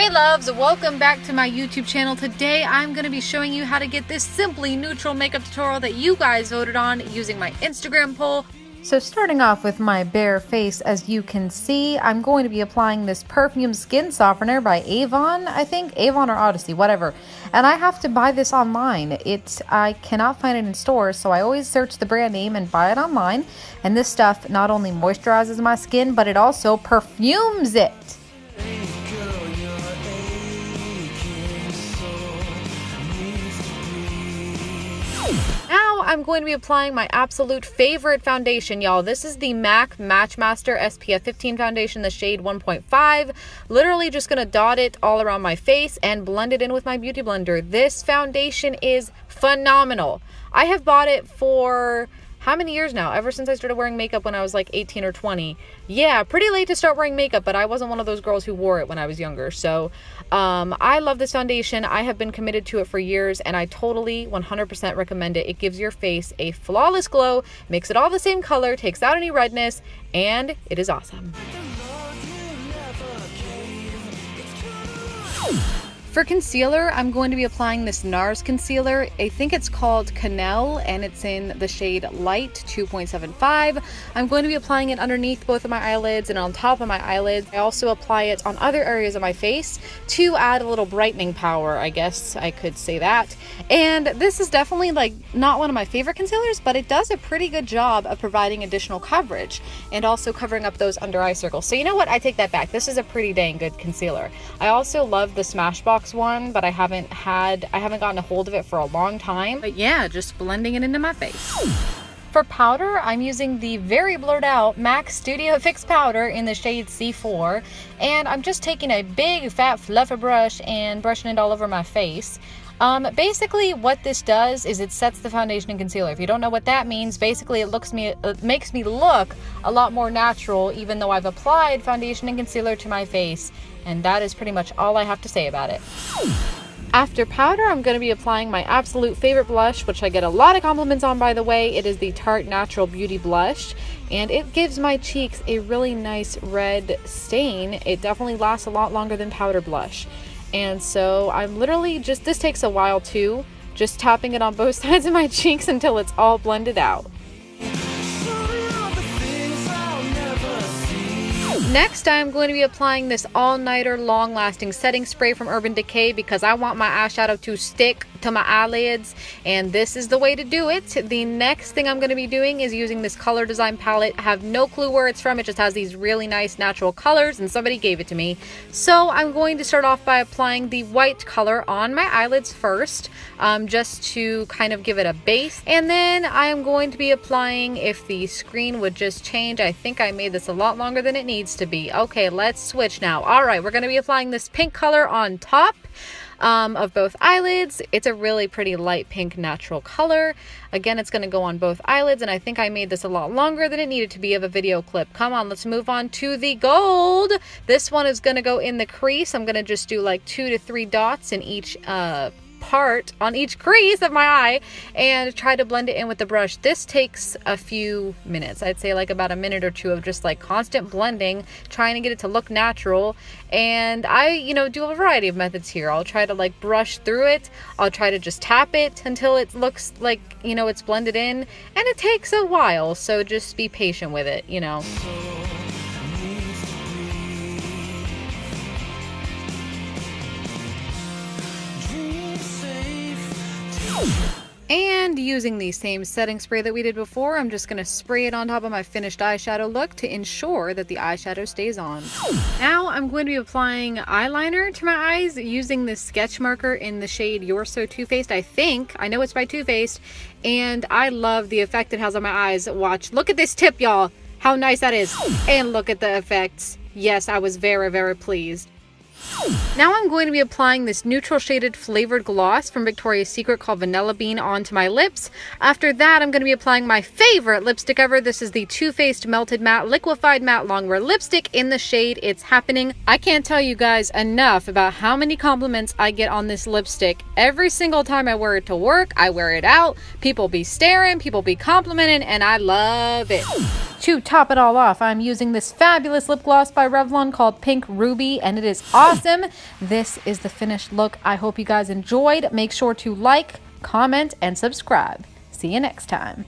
Hey loves, welcome back to my YouTube channel. Today I'm going to be showing you how to get this simply neutral makeup tutorial that you guys voted on using my Instagram poll. So starting off with my bare face, as you can see, I'm going to be applying this perfume skin softener by Avon, I think, Avon or Odyssey, whatever. And I have to buy this online. I cannot find it in stores, so I always search the brand name and buy it online. And this stuff not only moisturizes my skin, but it also perfumes it. Now I'm going to be applying my absolute favorite foundation, y'all. This is the MAC Matchmaster SPF 15 foundation, the shade 1.5. Literally just going to dot it all around my face and blend it in with my beauty blender. This foundation is phenomenal. I have bought it for how many years now? Ever since I started wearing makeup when I was like 18 or 20. Yeah, pretty late to start wearing makeup, but I wasn't one of those girls who wore it when I was younger. So I love this foundation. I have been committed to it for years, and I totally 100% recommend it. It gives your face a flawless glow, makes it all the same color, takes out any redness, and it is awesome. For concealer, I'm going to be applying this NARS concealer. I think it's called Canel, and it's in the shade Light 2.75. I'm going to be applying it underneath both of my eyelids and on top of my eyelids. I also apply it on other areas of my face to add a little brightening power, I guess I could say that. And this is definitely like not one of my favorite concealers, but it does a pretty good job of providing additional coverage and also covering up those under eye circles. So you know what? I take that back. This is a pretty dang good concealer. I also love the Smashbox one, but I haven't gotten a hold of it for a long time. But yeah, just blending it into my face. For powder, I'm using the very blurred out MAC Studio Fix powder in the shade C4, and I'm just taking a big fat fluffy brush and brushing it all over my face. Basically what this does is it sets the foundation and concealer. If you don't know what that means, basically it makes me look a lot more natural even though I've applied foundation and concealer to my face, and that is pretty much all I have to say about it. After powder, I'm going to be applying my absolute favorite blush, which I get a lot of compliments on, by the way. It is the Tarte Natural Beauty Blush, and it gives my cheeks a really nice red stain. It definitely lasts a lot longer than powder blush. And so I'm literally this takes a while too, just tapping it on both sides of my cheeks until it's all blended out. Next, I'm going to be applying this all-nighter long-lasting setting spray from Urban Decay because I want my eyeshadow to stick to my eyelids, and this is the way to do it. The next thing I'm going to be doing is using this color design palette. I have no clue where it's from. It just has these really nice natural colors, and somebody gave it to me. So I'm going to start off by applying the white color on my eyelids first, just to kind of give it a base. And then I am going to be applying, if the screen would just change, I think I made this a lot longer than it needs to be. Okay, let's switch now. All right, we're going to be applying this pink color on top of both eyelids. It's a really pretty light pink natural color. Again, it's going to go on both eyelids, and I think I made this a lot longer than it needed to be of a video clip. Come on, let's move on to the gold. This one is going to go in the crease. I'm going to just do like 2 to 3 dots in each part on each crease of my eye and try to blend it in with the brush. This takes a few minutes. I'd say like about a minute or two of just like constant blending, trying to get it to look natural. And I, do a variety of methods here. I'll try to like brush through it. I'll try to just tap it until it looks like, it's blended in, and it takes a while. So just be patient with it, And using the same setting spray that we did before, I'm just going to spray it on top of my finished eyeshadow look to ensure that the eyeshadow stays on. Now I'm going to be applying eyeliner to my eyes using this sketch marker in the shade You're So Too Faced. I know it's by Too Faced, and I love the effect it has on my eyes. Watch, look at this tip, y'all. How nice that is. And look at the effects. Yes, I was very, very pleased. Now I'm going to be applying this neutral shaded flavored gloss from Victoria's Secret called Vanilla Bean onto my lips. After that, I'm going to be applying my favorite lipstick ever. This is the Too Faced Melted Matte Liquefied Matte Longwear Lipstick in the shade It's Happening. I can't tell you guys enough about how many compliments I get on this lipstick. Every single time I wear it to work, I wear it out. People be staring, people be complimenting, and I love it. To top it all off, I'm using this fabulous lip gloss by Revlon called Pink Ruby, and it is awesome. This is the finished look. I hope you guys enjoyed. Make sure to like, comment, and subscribe. See you next time.